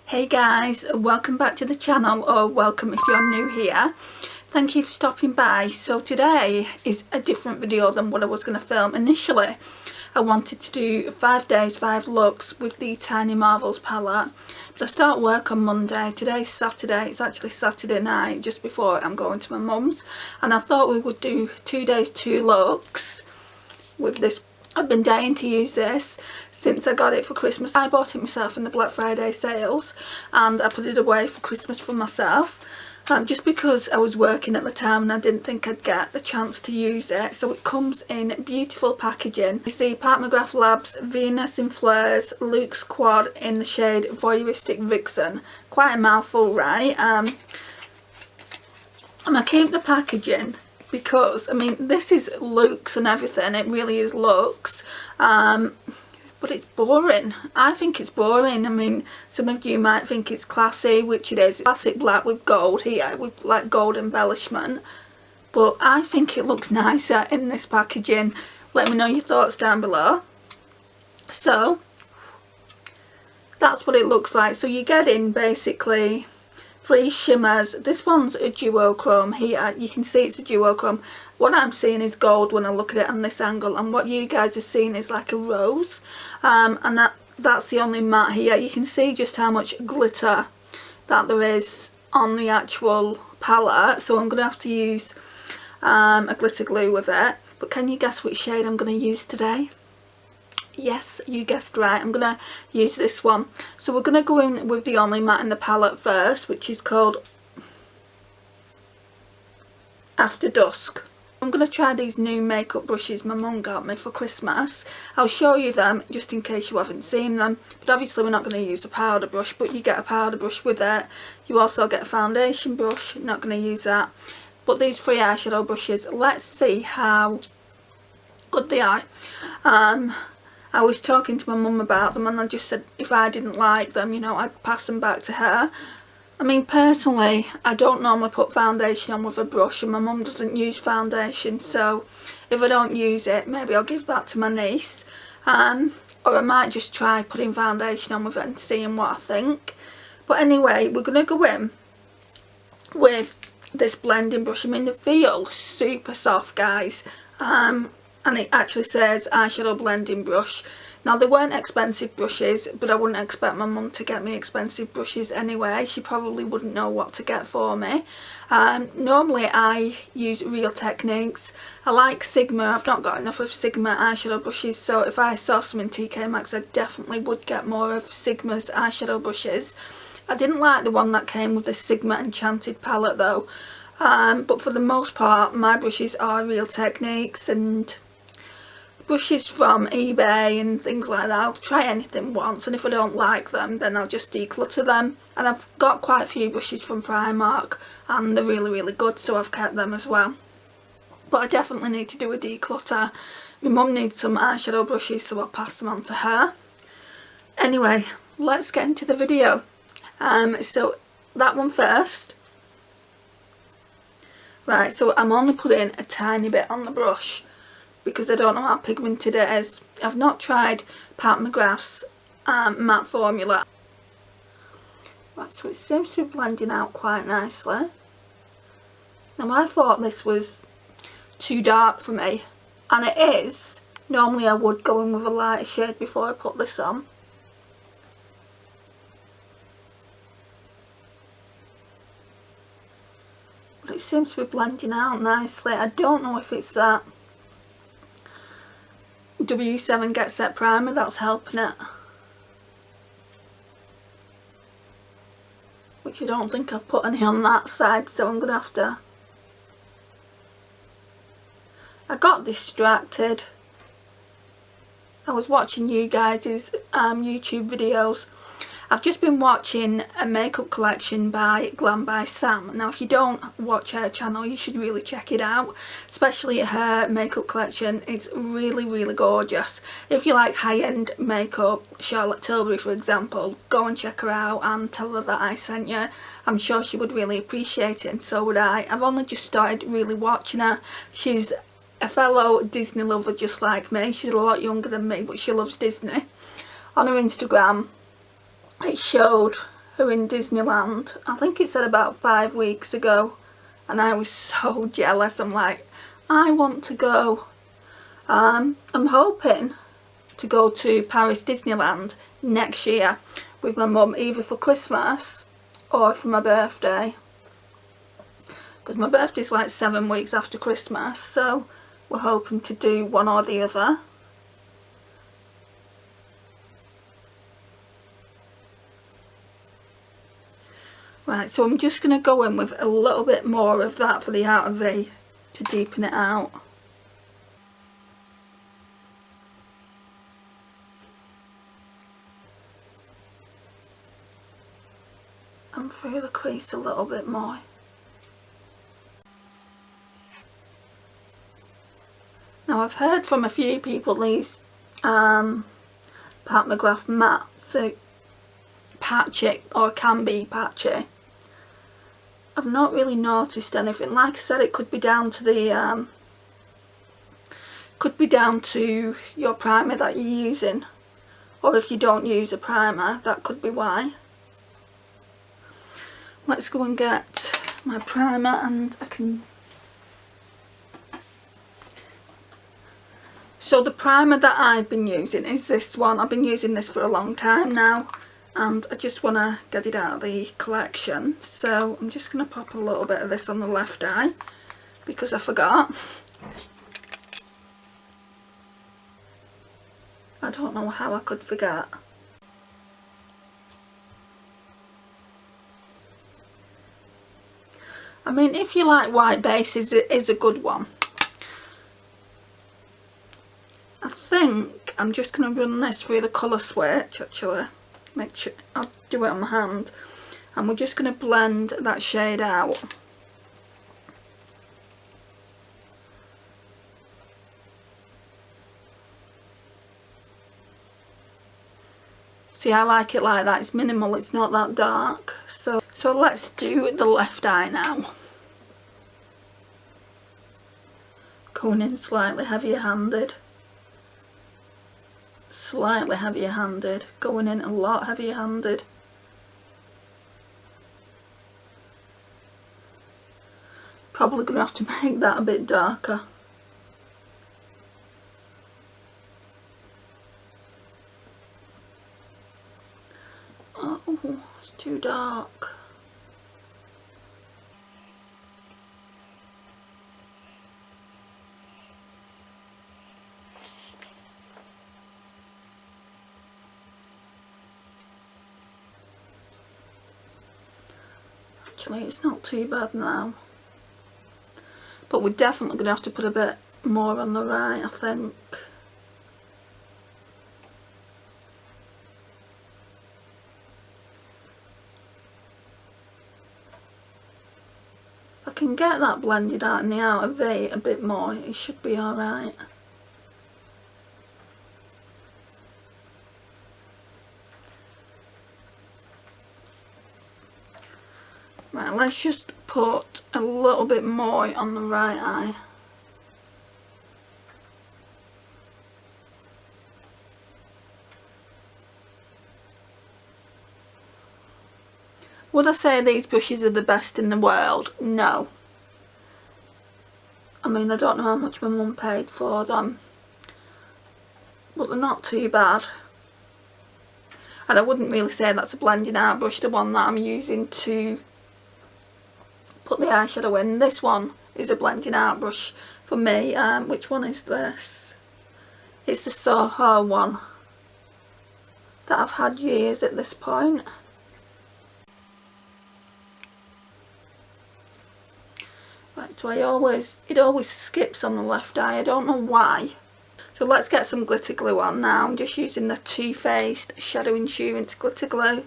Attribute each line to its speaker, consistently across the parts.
Speaker 1: Hey guys, welcome back to the channel, or welcome if you're new here. Thank you for stopping by. So today is a different video than what I was going to film initially. I wanted to do 5 days, 5 looks with the Tiny Marvels palette. But I start work on Monday. Today's Saturday. It's actually Saturday night, just before I'm going to my mum's. And I thought we would do 2 days, 2 looks with this. I've been dying to use this since I got it for Christmas. I bought it myself in the Black Friday sales and I put it away for Christmas for myself. Just because I was working at the time and I didn't think I'd get the chance to use it. So it comes in beautiful packaging. You see Mcgrath Labs Venus in Fleurs Luxe Quad in the shade Voyeuristic Vixen. Quite a mouthful, right? And I keep the packaging because, I mean, this is luxe and everything. It really is luxe. But it's boring. I think it's boring. I mean, some of you might think it's classy, which it is. It's classic black with gold here, with like gold embellishment. But I think it looks nicer in this packaging. Let me know your thoughts down below. So, that's what it looks like. So you get in basically 3 shimmers. This one's a duochrome here. You can see it's a duochrome. What I'm seeing is gold when I look at it on this angle, and what you guys are seeing is like a rose. And that's the only matte here. You can see just how much glitter that there is on the actual palette. So I'm going to have to use a glitter glue with it. But can you guess which shade I'm going to use today? Yes, you guessed right. I'm going to use this one. So we're going to go in with the only matte in the palette first, which is called After Dusk. I'm going to try these new makeup brushes my mum got me for Christmas. I'll show you them just in case you haven't seen them. But obviously we're not going to use a powder brush, but you get a powder brush with it. You also get a foundation brush. Not going to use that. But these 3 eyeshadow brushes, let's see how good they are. I was talking to my mum about them and I just said if I didn't like them, you know, I'd pass them back to her. I mean, personally, I don't normally put foundation on with a brush and my mum doesn't use foundation, so if I don't use it, maybe I'll give that to my niece. Or I might just try putting foundation on with it and seeing what I think. But anyway, we're going to go in with this blending brush. I mean, they feel super soft, guys. And it actually says eyeshadow blending brush. Now, they weren't expensive brushes, but I wouldn't expect my mum to get me expensive brushes anyway. She probably wouldn't know what to get for me. Normally I use Real Techniques. I like Sigma. I've not got enough of Sigma eyeshadow brushes, so if I saw some in TK Maxx, I definitely would get more of Sigma's eyeshadow brushes. I didn't like the one that came with the Sigma Enchanted palette though. But for the most part, my brushes are Real Techniques, and brushes from eBay and things like that. I'll try anything once, and if I don't like them, then I'll just declutter them. And I've got quite a few brushes from Primark and they're really, really good, so I've kept them as well. But I definitely need to do a declutter. My mum needs some eyeshadow brushes, so I'll pass them on to her. Anyway, let's get into the video. So that one first. Right, so I'm only putting a tiny bit on the brush because I don't know how pigmented it is. I've not tried Mcgrath's matte formula. Right, so it seems to be blending out quite nicely. Now, I thought this was too dark for me, and it is. Normally I would go in with a lighter shade before I put this on. But it seems to be blending out nicely. I don't know if it's that W7 Get Set primer that's helping it, which I don't think I've put any on that side, so I'm gonna have to. I got distracted. I was watching you guys' YouTube videos. I've just been watching a makeup collection by Glam by Sam. Now, if you don't watch her channel, you should really check it out. Especially her makeup collection. It's really, really gorgeous. If you like high-end makeup, Charlotte Tilbury for example, go and check her out and tell her that I sent you. I'm sure she would really appreciate it, and so would I. I've only just started really watching her. She's a fellow Disney lover just like me. She's a lot younger than me, but she loves Disney. On her Instagram, it showed are in Disneyland. I think it said about 5 weeks ago, and I was so jealous. I'm like, I want to go. I'm hoping to go to Paris Disneyland next year with my mum, either for Christmas or for my birthday, because my birthday's like 7 weeks after Christmas, so we're hoping to do one or the other. Right, so I'm just going to go in with a little bit more of that for the outer V to deepen it out. And through the crease a little bit more. Now I've heard from a few people these Pat Mcgrath mats are patchy, or can be patchy. I've not really noticed anything. Like I said, it could be down to the your primer that you're using, or if you don't use a primer, that could be why. Let's go and get my primer, and I can... So the primer that I've been using is this one. I've been using this for a long time now, and I just want to get it out of the collection. So I'm just going to pop a little bit of this on the left eye, because I forgot. I don't know how I could forget. I mean, if you like white bases, it is a good one. I think I'm just going to run this through the colour switch, actually. Make sure I'll do it on my hand. And we're just going to blend that shade out. See, I like it like that. It's minimal, it's not that dark. So let's do the left eye now. Going in slightly heavier handed. Slightly heavier handed. Going in a lot heavier handed. Probably going to have to make that a bit darker. Oh, it's too dark. Actually, it's not too bad now. But we're definitely going to have to put a bit more on the right, I think. If I can get that blended out in the outer V a bit more, it should be alright. Right, let's just put a little bit more on the right eye. Would I say these brushes are the best in the world? No. I mean, I don't know how much my mum paid for them, but they're not too bad. And I wouldn't really say that's a blending out brush, the one that I'm using to put the eyeshadow in. This one is a blending out brush for me. Which one is this? It's the Soho one that I've had years at this point. Right, so it always skips on the left eye. I don't know why. So let's get some glitter glue on now. I'm just using the Too Faced Shadow Insurance glitter glue.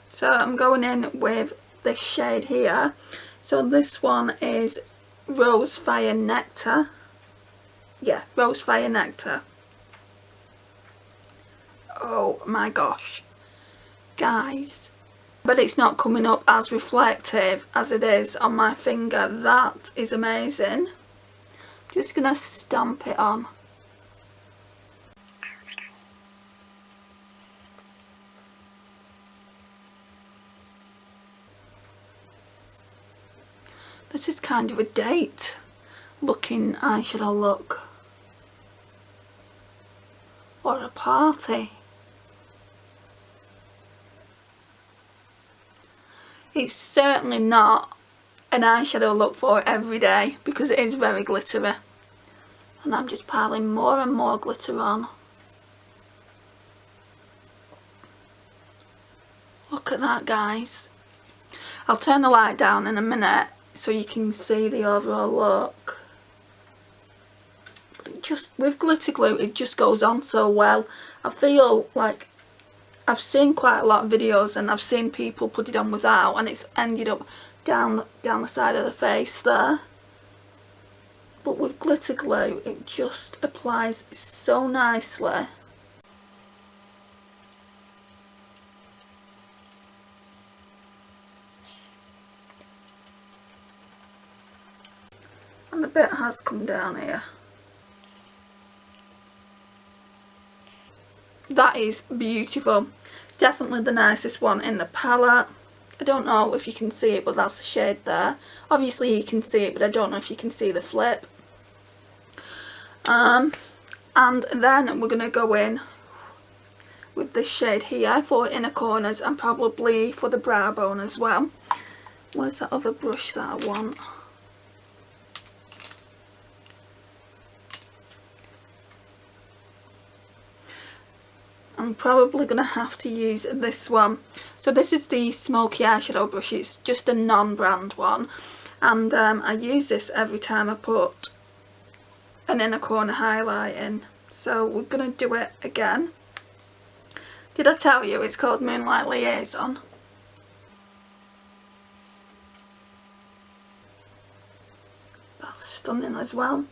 Speaker 1: So I'm going in with this shade here. So this one is Rose Fire Nectar. Yeah, Rose Fire Nectar. Oh my gosh, guys, but it's not coming up as reflective as it is on my finger. That is amazing. Just gonna stamp it on. This is kind of a date looking eyeshadow look, or a party. It's certainly not an eyeshadow look for every day because it is very glittery, and I'm just piling more and more glitter on. Look at that, guys. I'll turn the light down in a minute so you can see the overall look. Just with glitter glue, it just goes on so well. I feel like I've seen quite a lot of videos and I've seen people put it on without, and it's ended up down the side of the face there. But with glitter glue, it just applies so nicely. And a bit has come down here. That is beautiful. Definitely the nicest one in the palette. I don't know if you can see it, but that's the shade there. Obviously you can see it, but I don't know if you can see the flip. And then we're going to go in with this shade here for inner corners and probably for the brow bone as well. Where's that other brush that I want? I'm probably going to have to use this one. So this is the Smoky Eyeshadow brush. It's just a non-brand one. And I use this every time I put an inner corner highlight in. So we're going to do it again. Did I tell you it's called Moonlight Liaison? That's stunning as well.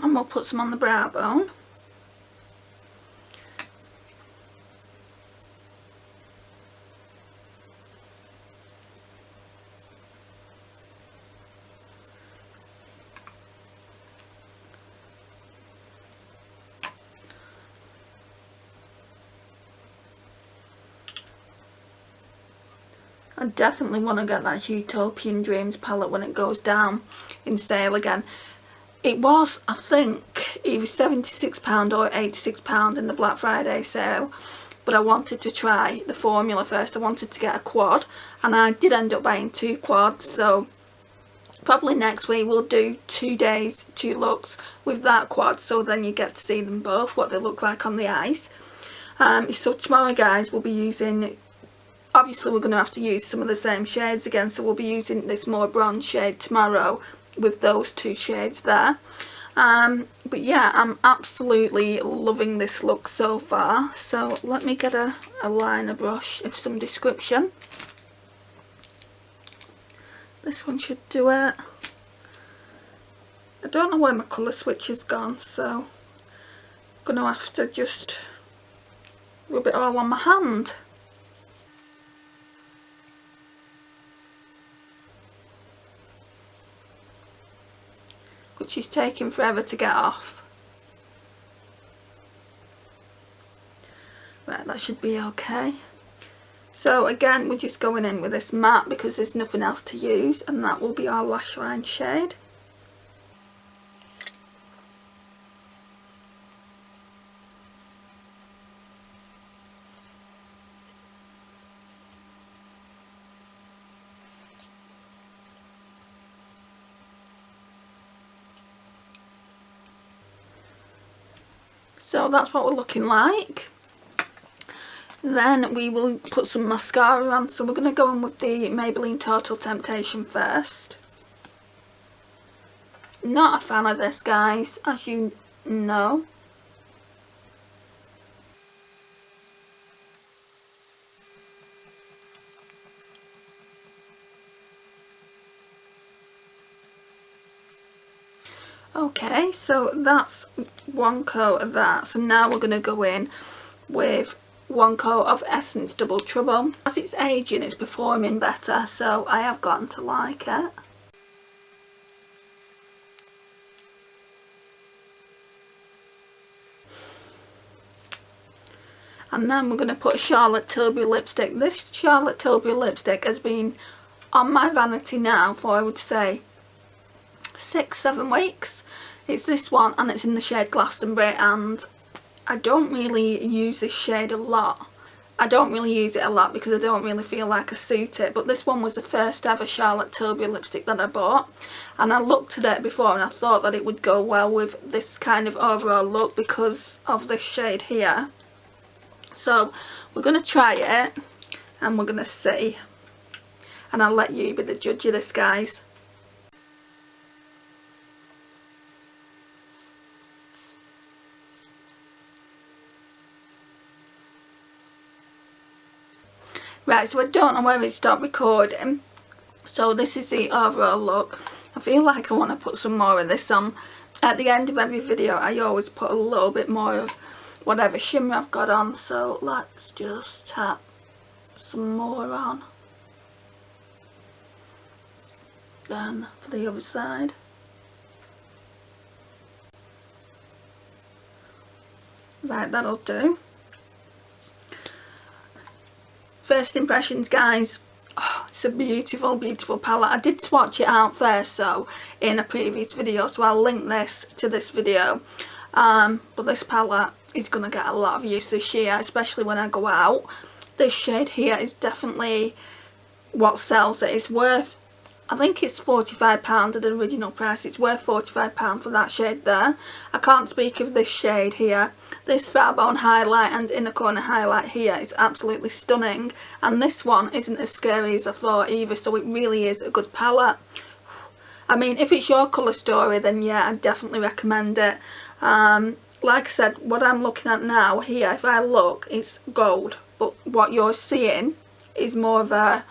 Speaker 1: And we'll put some on the brow bone. I definitely want to get that Utopian Dreams palette when it goes down in sale again. It was, I think, either £76 or £86 in the Black Friday sale, but I wanted to try the formula first. I wanted to get a quad, and I did end up buying 2 quads, so probably next week we'll do 2 days, 2 looks with that quad, so then you get to see them both, what they look like on the ice. So tomorrow, guys, we'll be using, obviously we're going to have to use some of the same shades again, so we'll be using this more bronze shade tomorrow with those 2 shades there. But yeah, I'm absolutely loving this look so far. So let me get a liner brush of some description. This one should do it. I don't know where my colour switch has gone, so I'm going to have to just rub it all on my hand. Which is taking forever to get off. Right, that should be okay. So again, we're just going in with this matte because there's nothing else to use, and that will be our lash line shade. So that's what we're looking like. Then we will put some mascara on. So we're going to go in with the Maybelline Total Temptation first. Not a fan of this, guys, as you know. Okay, so that's one coat of that. So now we're going to go in with one coat of Essence Double Trouble. As it's aging, it's performing better, so I have gotten to like it. And then we're going to put a Charlotte Tilbury lipstick. This Charlotte Tilbury lipstick has been on my vanity now for, I would say, 6-7 weeks. It's this one, and it's in the shade Glastonbury, and I don't really use this shade a lot. I don't really use it a lot because I don't really feel like I suit it, but this one was the first ever Charlotte Tilbury lipstick that I bought, and I looked at it before and I thought that it would go well with this kind of overall look because of this shade here. So we're going to try it and we're going to see, and I'll let you be the judge of this, guys. Right, so I don't know where it stopped recording, so this is the overall look. I feel like I want to put some more of this on. At the end of every video I always put a little bit more of whatever shimmer I've got on, so let's just tap some more on. Then for the other side. Right, that'll do. First impressions, guys. Oh, it's a beautiful, beautiful palette. I did swatch it out first though in a previous video, so I'll link this to this video. But this palette is going to get a lot of use this year, especially when I go out. This shade here is definitely what sells it. It's worth, I think it's £45 at the original price. It's worth £45 for that shade there. I can't speak of this shade here. This Fairborn highlight and inner corner highlight here is absolutely stunning, and this one isn't as scary as I thought either, so it really is a good palette. I mean, if it's your colour story, then yeah, I definitely recommend it. Like I said, what I'm looking at now here, if I look, it's gold, but what you're seeing is more of a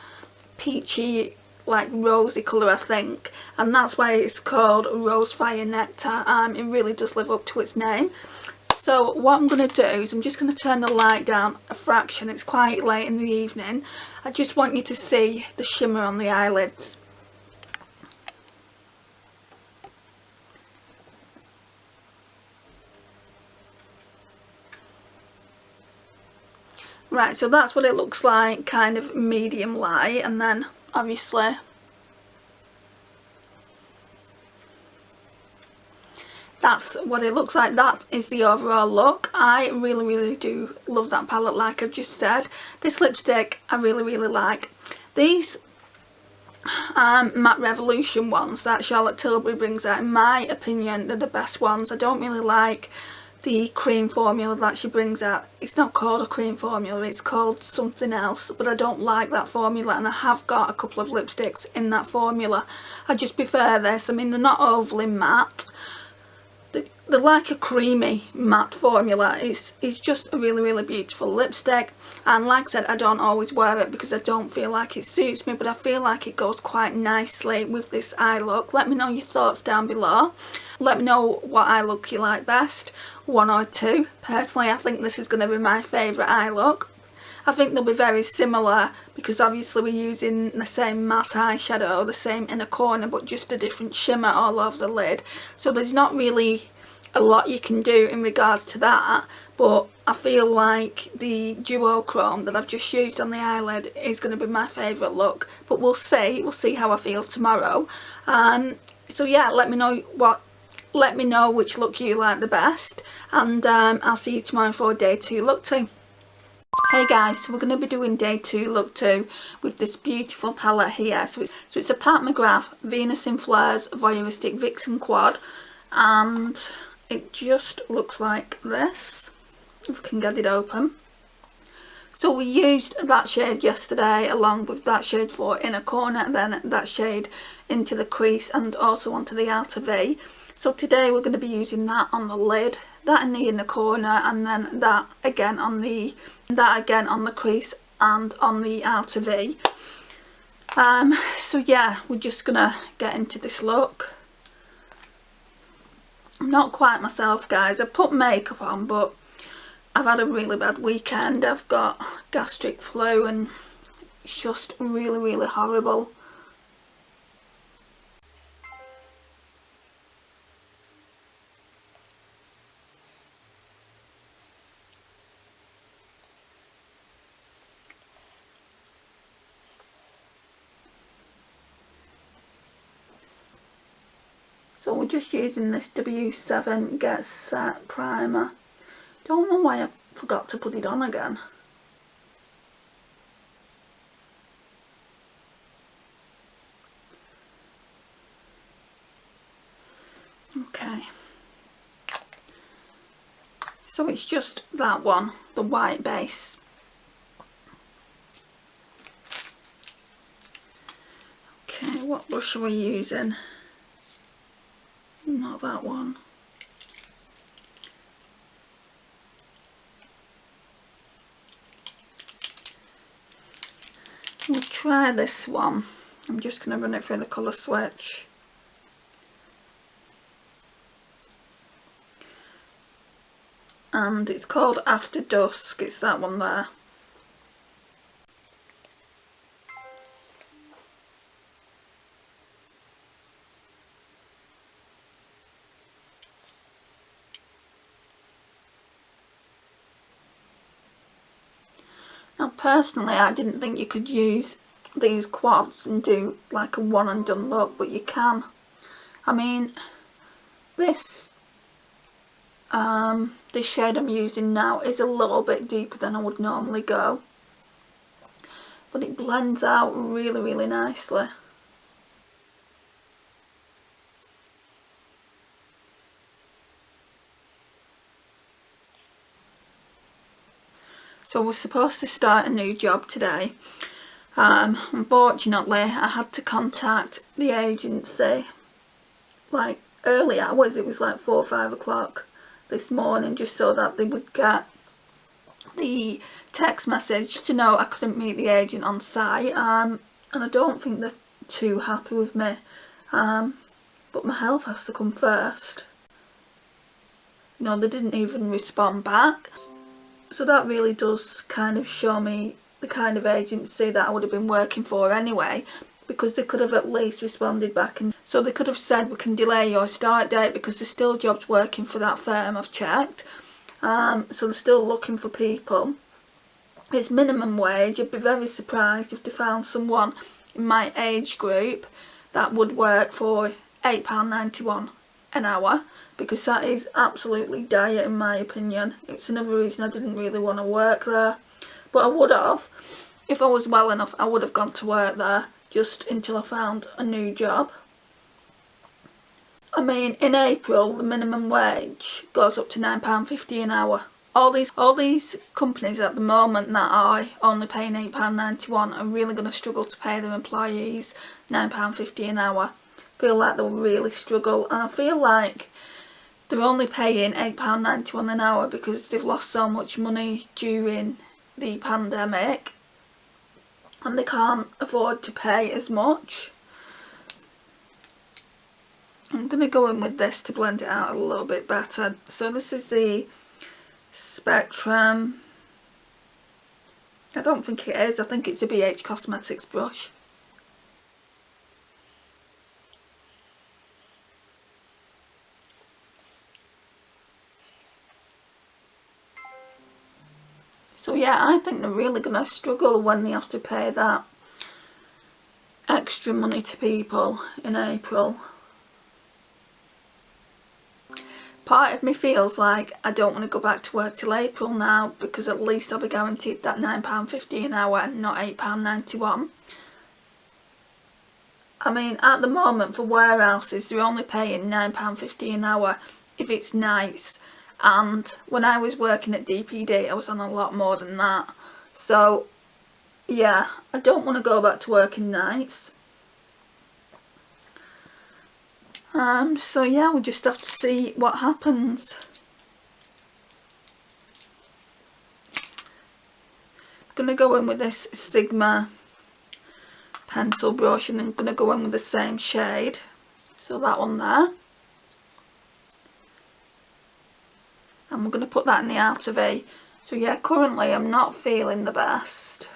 Speaker 1: peachy, like rosy colour, I think, and that's why it's called Rose Fire Nectar. It really does live up to its name. So what I'm going to do is I'm just going to turn the light down a fraction. It's quite late in the evening. I just want you to see the shimmer on the eyelids. Right, so that's what it looks like, kind of medium light, and then obviously that's what it looks like. That is the overall look. I really do love that palette, like I've just said. This lipstick I really like. These Matte Revolution ones that Charlotte Tilbury brings out, in my opinion, they're the best ones. I don't really like the cream formula that she brings out. It's not called a cream formula, it's called something else, but I don't like that formula, and I have got a couple of lipsticks in that formula. I just prefer this. I mean, they're not overly matte. They're like a creamy matte formula. It's just a really beautiful lipstick, and like I said, I don't always wear it because I don't feel like it suits me, but I feel like it goes quite nicely with this eye look. Let me know your thoughts down below. Let me know what eye look you like best, one or two. Personally, I think this is going to be my favourite eye look. I think they'll be very similar because obviously we're using the same matte eyeshadow, the same inner corner, but just a different shimmer all over the lid. So there's not really a lot you can do in regards to that, but I feel like the duochrome that I've just used on the eyelid is going to be my favourite look, but we'll see how I feel tomorrow. So yeah, let me know which look you like the best, and I'll see you tomorrow for day 2 look 2. Hey guys, so we're going to be doing day 2 look 2 with this beautiful palette here. So it's a Pat McGrath Venus in Fleurs Voyeuristic Vixen quad, and it just looks like this, if we can get it open. So we used that shade yesterday along with that shade for inner corner, and then that shade into the crease and also onto the outer V. So today we're going to be using that on the lid, that in the inner corner, and then that again on the crease and on the outer V. So yeah, we're just gonna get into this look. I'm not quite myself, guys. I put makeup on, but I've had a really bad weekend. I've got gastric flu and it's just really, really horrible. So we're just using this W7 Get Set primer. Don't know why I forgot to put it on again. Okay. So it's just that one, the white base. Okay, what brush are we using? Not that one. We'll try this one. I'm just going to run it through the colour switch. And it's called After Dusk, it's that one there. Now personally I didn't think you could use these quads and do like a one and done look, but you can. I mean, this shade I'm using now is a little bit deeper than I would normally go, but it blends out really, really nicely. So we're supposed to start a new job today. Unfortunately I had to contact the agency like early hours, it was like 4 or 5 o'clock this morning, just so that they would get the text message to know I couldn't meet the agent on site, and I don't think they're too happy with me, but my health has to come first. You know, they didn't even respond back, so that really does kind of show me the kind of agency that I would have been working for anyway, because they could have at least responded back, and so they could have said we can delay your start date because there's still jobs working for that firm, I've checked. So they're still looking for people. It's minimum wage. I'd be very surprised if they found someone in my age group that would work for £8.91 an hour, because that is absolutely dire in my opinion. It's another reason I didn't really want to work there, but I would have, if I was well enough, I would have gone to work there just until I found a new job. I mean, in April the minimum wage goes up to £9.50 an hour. All these companies at the moment that are only paying £8.91 are really going to struggle to pay their employees £9.50 an hour. I feel like they'll really struggle, and I feel like they're only paying £8.91 an hour because they've lost so much money during the pandemic and they can't afford to pay as much. I'm going to go in with this to blend it out a little bit better. So this is the Spectrum. I don't think it is, I think it's a BH Cosmetics brush. So yeah, I think they're really going to struggle when they have to pay that extra money to people in April. Part of me feels like I don't want to go back to work till April now, because at least I'll be guaranteed that £9.50 an hour and not £8.91. I mean, at the moment for warehouses they're only paying £9.50 an hour if it's nights, and when I was working at DPD I was on a lot more than that. So yeah, I don't want to go back to working nights. So yeah, we'll just have to see what happens. I'm going to go in with this Sigma pencil brush, and then I'm going to go in with the same shade, so that one there. and we're going to put that in the outer V. So yeah, currently I'm not feeling the best.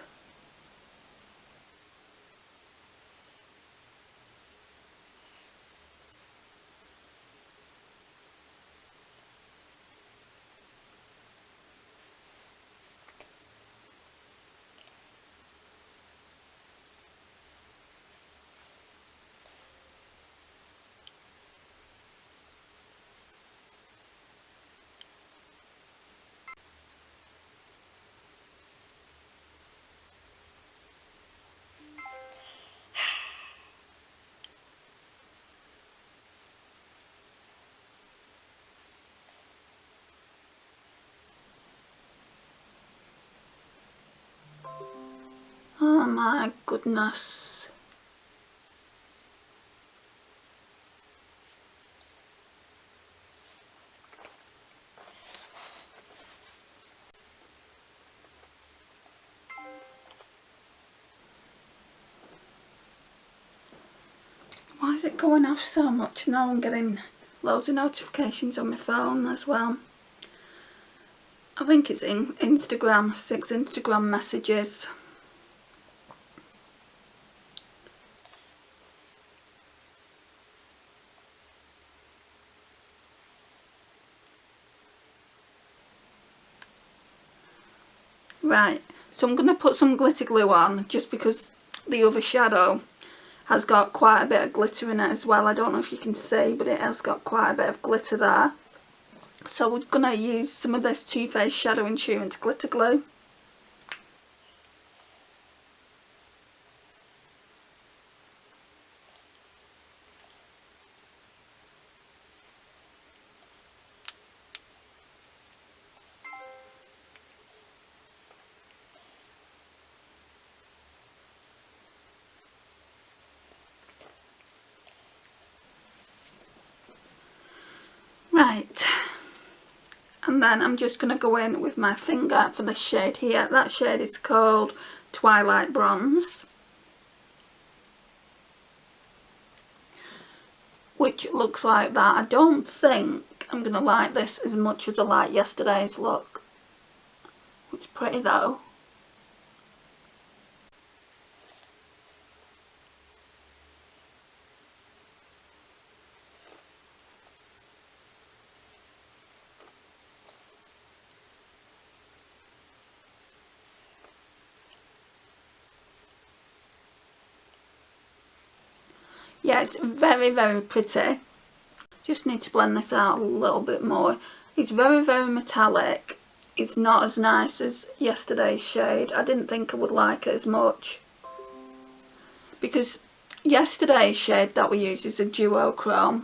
Speaker 1: Oh my goodness. Why is it going off so much? Now I'm getting loads of notifications on my phone as well. I think it's in Instagram, 6 Instagram messages. Right, so I'm going to put some glitter glue on just because the other shadow has got quite a bit of glitter in it as well. I don't know if you can see, but it has got quite a bit of glitter there. So we're going to use some of this Too Faced Shadow Insurance glitter glue. Right, and then I'm just going to go in with my finger for the shade here. That shade is called Twilight Bronze, which looks like that. I don't think I'm going to like this as much as I liked yesterday's look. It's pretty though. Yeah, it's very, very pretty. Just need to blend this out a little bit more. It's very, very metallic. It's not as nice as yesterday's shade. I didn't think I would like it as much, because yesterday's shade that we used is a duochrome,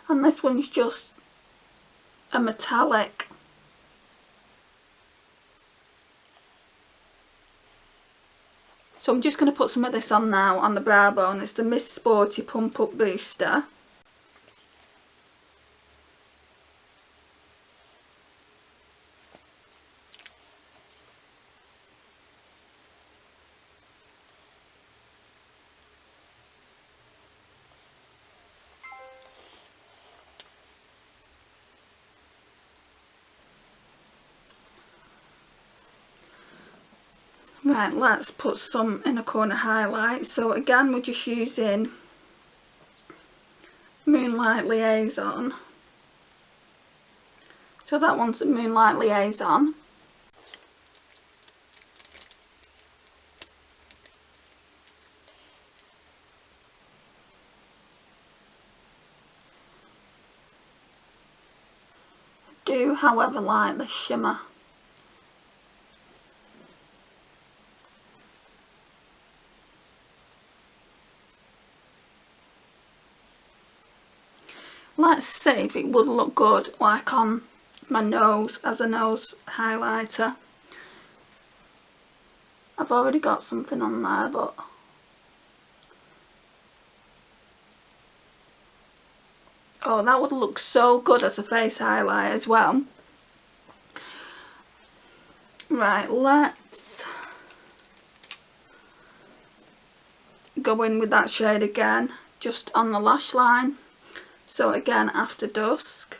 Speaker 1: and this one's just a metallic. So I'm just going to put some of this on now on the brow bone. It's the Miss Sporty Pump Up Booster. Right, let's put some inner corner highlight. So again, we're just using Moonlight Liaison. So that one's a Moonlight Liaison. I do, however, like the shimmer. Let's see if it would look good like on my nose as a nose highlighter. I've already got something on there, but oh, that would look so good as a face highlight as well. Right, let's go in with that shade again, just on the lash line. So again, After Dusk.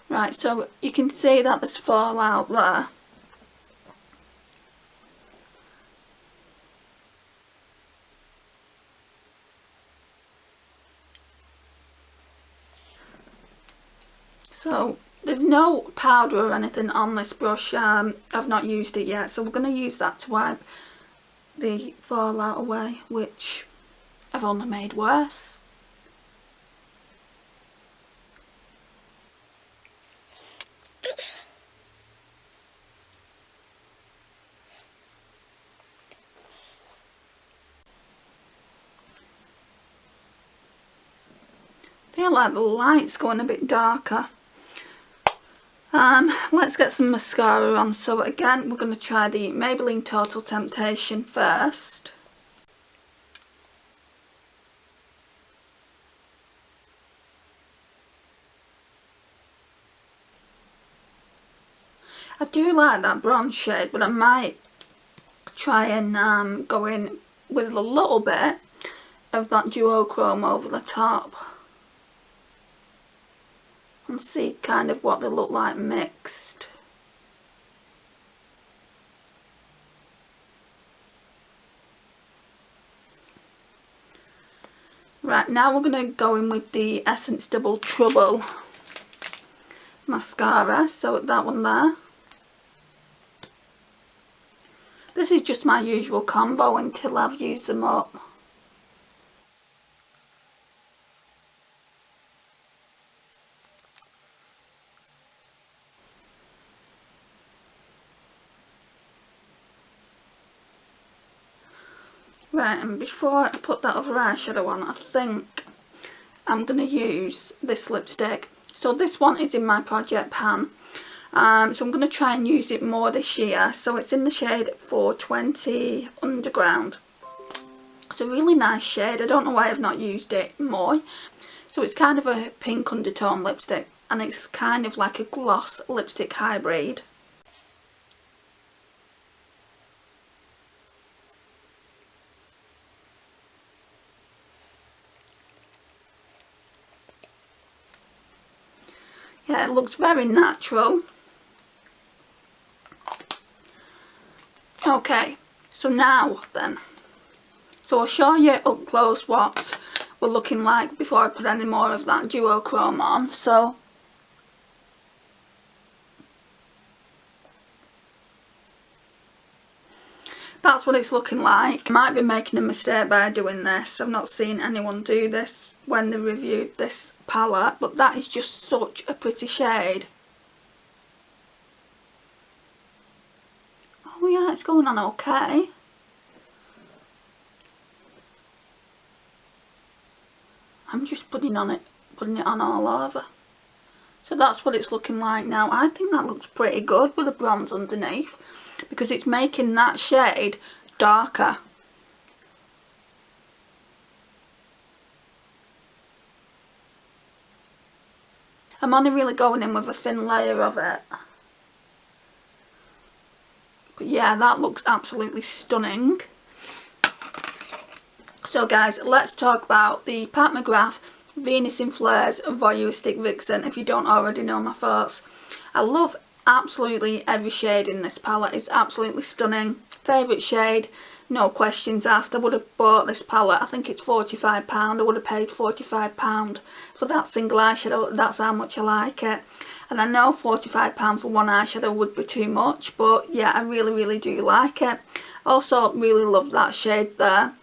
Speaker 1: Right, so you can see that there's fallout there. So there's no powder or anything on this brush. I've not used it yet, so we're going to use that to wipe the fallout away, which I've only made worse. I feel like the light's going a bit darker. Let's get some mascara on. So again, we're going to try the Maybelline Total Temptation first. I do like that bronze shade, but I might try and go in with a little bit of that duochrome over the top and see kind of what they look like mixed. Right, now we're going to go in with the Essence Double Trouble mascara, so that one there. This is just my usual combo until I've used them up. Right, and before I put that other eyeshadow on, I think I'm going to use this lipstick. So this one is in my project pan. So I'm going to try and use it more this year. So it's in the shade 420 Underground. It's a really nice shade. I don't know why I've not used it more. So it's kind of a pink undertone lipstick, and it's kind of like a gloss lipstick hybrid. Yeah, it looks very natural. Okay, so now then. So I'll show you up close what we're looking like before I put any more of that duochrome on. So that's what it's looking like. I might be making a mistake by doing this. I've not seen anyone do this when they reviewed this palette, but that is just such a pretty shade. Oh yeah, it's going on okay. I'm just putting it on all over. So that's what it's looking like now. I think that looks pretty good with the bronze underneath, because it's making that shade darker. I'm only really going in with a thin layer of it. But yeah, that looks absolutely stunning. So guys, let's talk about the Pat McGrath Venus in Fleurs Voyeuristic Vixen, if you don't already know my thoughts. I love absolutely every shade in this palette. It's absolutely stunning. Favourite shade, no questions asked. I would have bought this palette. I think it's £45. I would have paid £45 for that single eyeshadow. That's how much I like it. And I know £45 for one eyeshadow would be too much, but yeah, I really do like it. Also really love that shade there.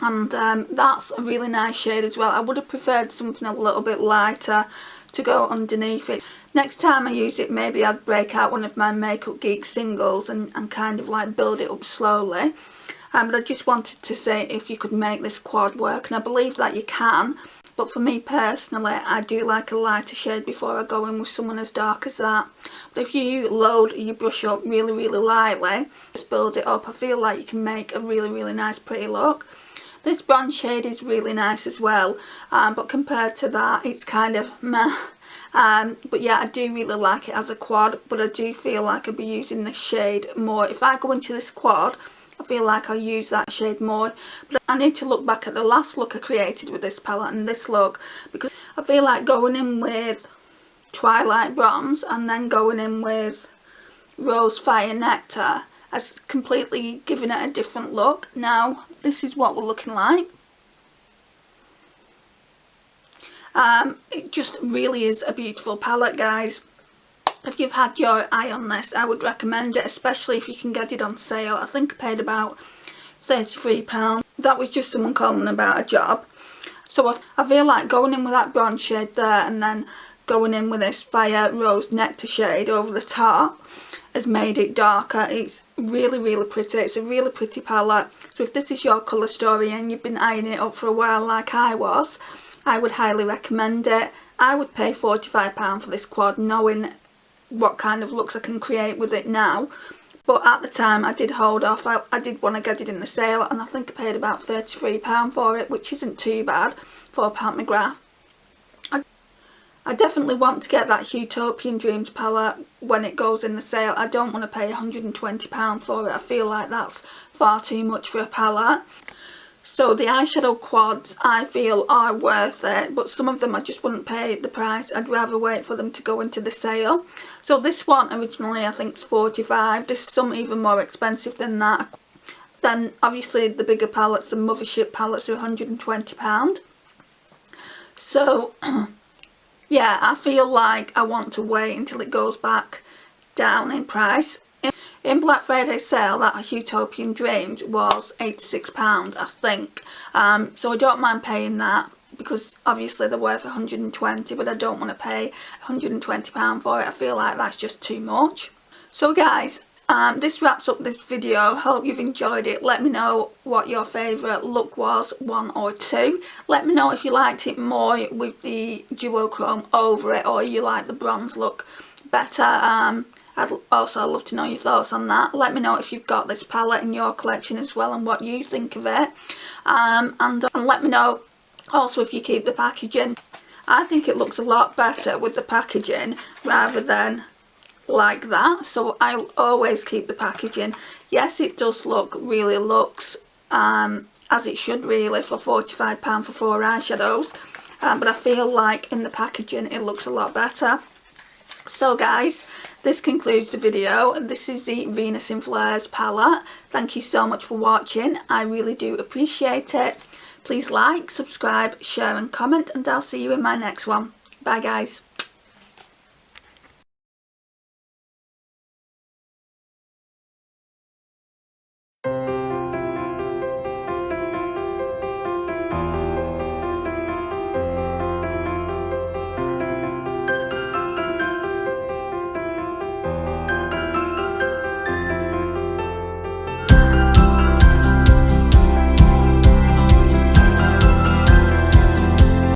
Speaker 1: And that's a really nice shade as well. I would have preferred something a little bit lighter to go underneath it. Next time I use it, maybe I'd break out one of my Makeup Geek singles and kind of like build it up slowly. But I just wanted to say if you could make this quad work, and I believe that you can. But for me personally, I do like a lighter shade before I go in with someone as dark as that. But if you load your brush up really lightly, just build it up, I feel like you can make a really nice pretty look. This bronze shade is really nice as well, but compared to that, it's kind of meh. But yeah, I do really like it as a quad, but I do feel like I'll be using this shade more. If I go into this quad, I feel like I'll use that shade more. But I need to look back at the last look I created with this palette and this look, because I feel like going in with Twilight Bronze and then going in with Rose Fire Nectar has completely given it a different look. Now this is what we're looking like. It just really is a beautiful palette, guys. If you've had your eye on this, I would recommend it, especially if you can get it on sale. I think I paid about £33. That was just someone calling about a job. So I feel like going in with that bronze shade there and then going in with this Fire Rose Nectar shade over the top has made it darker. It's really, really pretty. It's a really pretty palette. So if this is your colour story and you've been eyeing it up for a while like I was, I would highly recommend it. I would pay £45 for this quad, knowing what kind of looks I can create with it now. But at the time I did hold off. I did want to get it in the sale, and I think I paid about £33 for it, which isn't too bad for Pat McGrath. I definitely want to get that Utopian Dreams palette when it goes in the sale. I don't want to pay £120 for it. I feel like that's far too much for a palette. So the eyeshadow quads I feel are worth it, but some of them I just wouldn't pay the price. I'd rather wait for them to go into the sale. So this one originally I think is £45. There's some even more expensive than that. Then obviously the bigger palettes, the Mothership palettes, are £120. So yeah, I feel like I want to wait until it goes back down in price. In Black Friday sale, that Utopian Dreams was £86, I think. So I don't mind paying that, because obviously they're worth £120, but I don't want to pay £120 for it. I feel like that's just too much. So guys, this wraps up this video. Hope you've enjoyed it. Let me know what your favourite look was, 1 or 2. Let me know if you liked it more with the duochrome over it, or you like the bronze look better. I'd also love to know your thoughts on that. Let me know if you've got this palette in your collection as well and what you think of it. And let me know also if you keep the packaging. I think it looks a lot better with the packaging rather than like that. So I always keep the packaging. Yes, it does look, really looks as it should really, for £45 for 4 eyeshadows. But I feel like in the packaging it looks a lot better. So guys, this concludes the video. This is the Venus in Fleurs palette. Thank you so much for watching. I really do appreciate it. Please like, subscribe, share and comment, and I'll see you in my next one. Bye guys.